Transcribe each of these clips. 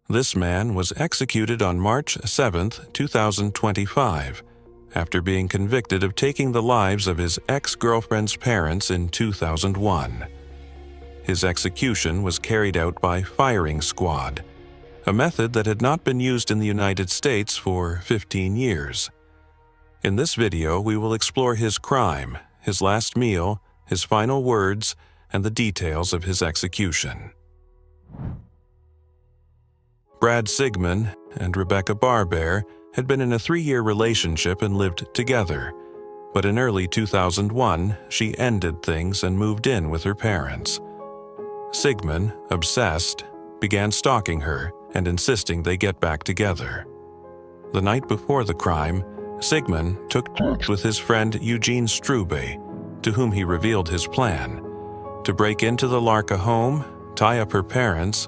This man was executed on March 7, 2025, after being convicted of taking the lives of his ex-girlfriend's parents in 2001. His execution was carried out by firing squad, a method that had not been used in the United States for 15 years. In this video, we will explore his crime, his last meal, his final words, and the details of his execution. Brad Sigmon and Rebecca Barber had been in a 3-year relationship and lived together, but in early 2001, she ended things and moved in with her parents. Sigmon, obsessed, began stalking her and insisting they get back together. The night before the crime, Sigmon took charge with his friend Eugene Strube, to whom he revealed his plan, to break into the Larka home, tie up her parents,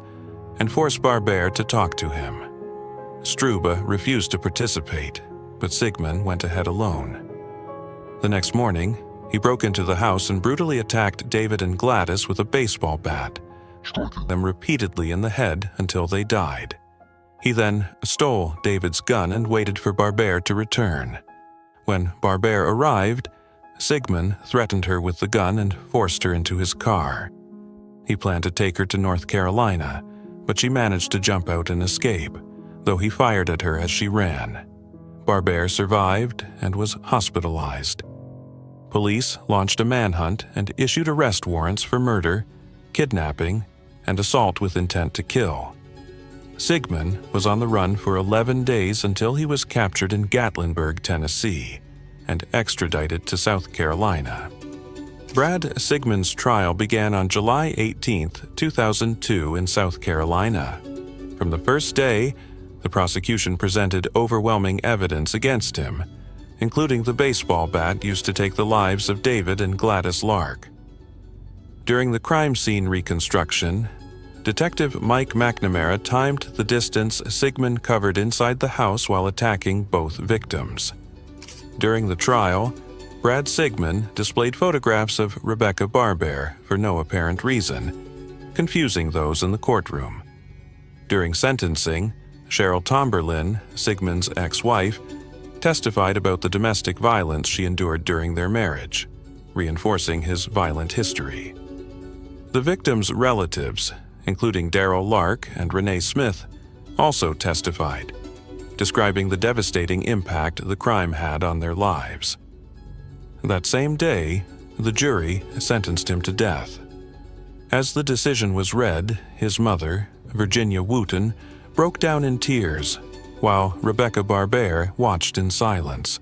and force Barber to talk to him. Strube refused to participate, but Sigmon went ahead alone. The next morning, he broke into the house and brutally attacked David and Gladys with a baseball bat, striking them repeatedly in the head until they died. He then stole David's gun and waited for Barber to return. When Barber arrived, Sigmon threatened her with the gun and forced her into his car. He planned to take her to North Carolina, but she managed to jump out and escape, though he fired at her as she ran. Barber survived and was hospitalized. Police launched a manhunt and issued arrest warrants for murder, kidnapping, and assault with intent to kill. Sigmon was on the run for 11 days until he was captured in Gatlinburg, Tennessee, and extradited to South Carolina. Brad Sigmon's trial began on July 18, 2002 in South Carolina. From the first day, the prosecution presented overwhelming evidence against him, including the baseball bat used to take the lives of David and Gladys Lark. During the crime scene reconstruction, Detective Mike McNamara timed the distance Sigmon covered inside the house while attacking both victims. During the trial, Brad Sigmon displayed photographs of Rebecca Barber for no apparent reason, confusing those in the courtroom. During sentencing, Cheryl Tomberlin, Sigmon's ex-wife, testified about the domestic violence she endured during their marriage, reinforcing his violent history. The victims' relatives, including Daryl Lark and Renee Smith, also testified, describing the devastating impact the crime had on their lives. That same day, the jury sentenced him to death. As the decision was read, his mother, Virginia Wooten, broke down in tears, while Rebecca Barber watched in silence.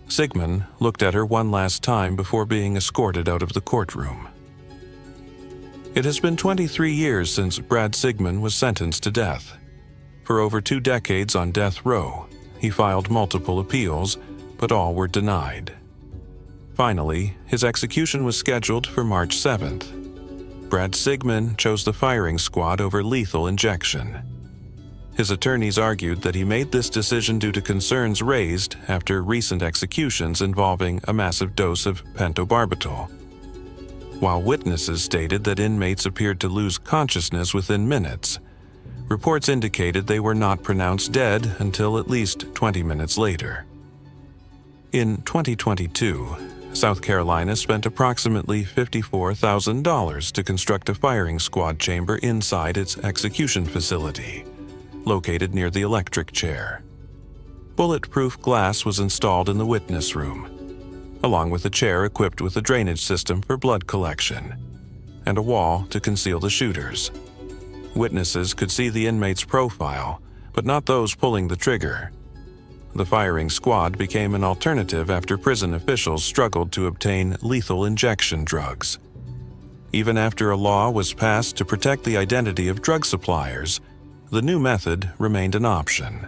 Sigmon looked at her one last time before being escorted out of the courtroom. It has been 23 years since Brad Sigmon was sentenced to death. For over 2 decades on death row, he filed multiple appeals, but all were denied. Finally, his execution was scheduled for March 7th. Brad Sigmon chose the firing squad over lethal injection. His attorneys argued that he made this decision due to concerns raised after recent executions involving a massive dose of pentobarbital. While witnesses stated that inmates appeared to lose consciousness within minutes, reports indicated they were not pronounced dead until at least 20 minutes later. In 2022, South Carolina spent approximately $54,000 to construct a firing squad chamber inside its execution facility, located near the electric chair. Bulletproof glass was installed in the witness room, along with a chair equipped with a drainage system for blood collection, and a wall to conceal the shooters. Witnesses could see the inmate's profile, but not those pulling the trigger. The firing squad became an alternative after prison officials struggled to obtain lethal injection drugs. Even after a law was passed to protect the identity of drug suppliers, the new method remained an option.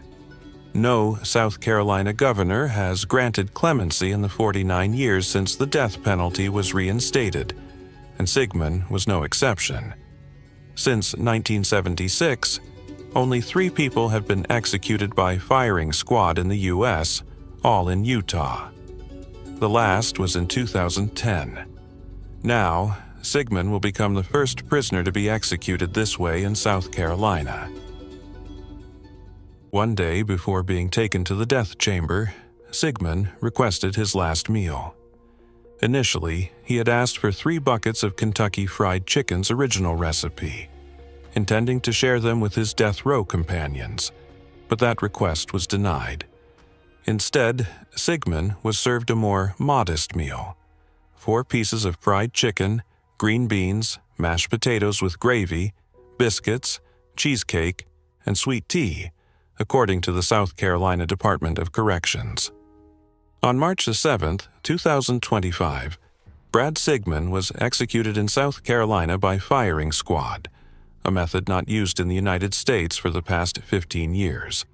No South Carolina governor has granted clemency in the 49 years since the death penalty was reinstated, and Sigmon was no exception. Since 1976, only 3 people have been executed by firing squad in the U.S., all in Utah. The last was in 2010. Now, Sigmon will become the first prisoner to be executed this way in South Carolina. One day before being taken to the death chamber, Sigmon requested his last meal. Initially, he had asked for 3 buckets of Kentucky Fried Chicken's original recipe, intending to share them with his death row companions, but that request was denied. Instead, Sigmon was served a more modest meal: 4 pieces of fried chicken, green beans, mashed potatoes with gravy, biscuits, cheesecake, and sweet tea, according to the South Carolina Department of Corrections. On March 7, 2025, Brad Sigmon was executed in South Carolina by firing squad, a method not used in the United States for the past 15 years.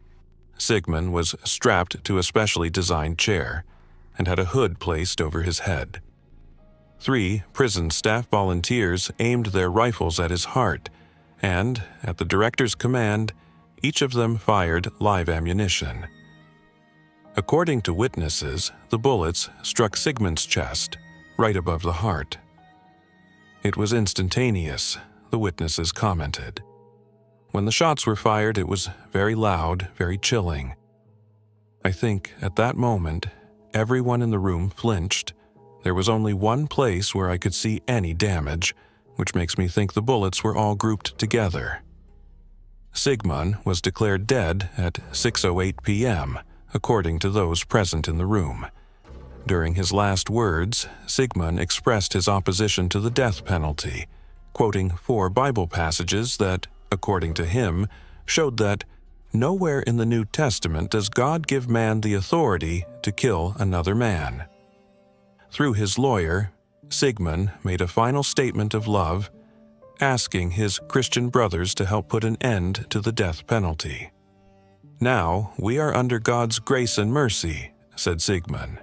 Sigmon was strapped to a specially designed chair and had a hood placed over his head. 3 prison staff volunteers aimed their rifles at his heart, and, at the director's command, each of them fired live ammunition. According to witnesses, the bullets struck Sigmon's chest, right above the heart. It was instantaneous, the witnesses commented. When the shots were fired, it was very loud, very chilling. I think, at that moment, everyone in the room flinched. There was only one place where I could see any damage, which makes me think the bullets were all grouped together. Sigmon was declared dead at 6:08 p.m., according to those present in the room. During his last words, Sigmon expressed his opposition to the death penalty, quoting 4 Bible passages that, according to him, showed that nowhere in the New Testament does God give man the authority to kill another man. Through his lawyer, Sigmon made a final statement of love, asking his Christian brothers to help put an end to the death penalty. "Now we are under God's grace and mercy," said Sigmon.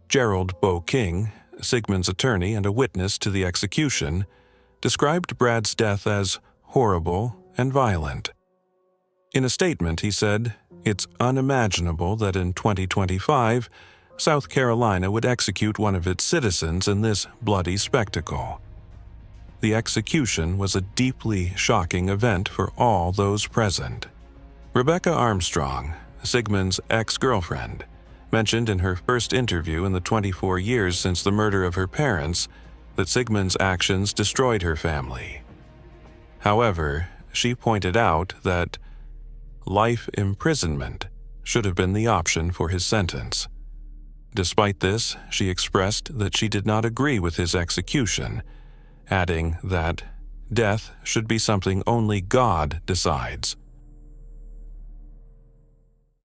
Gerald Bo King, Sigmon's attorney and a witness to the execution, described Brad's death as horrible and violent. In a statement, he said, "It's unimaginable that in 2025, South Carolina would execute one of its citizens in this bloody spectacle." The execution was a deeply shocking event for all those present. Rebecca Armstrong, Sigmon's ex-girlfriend, mentioned in her first interview in the 24 years since the murder of her parents that Sigmon's actions destroyed her family. However, she pointed out that life imprisonment should have been the option for his sentence. Despite this, she expressed that she did not agree with his execution, adding that death should be something only God decides.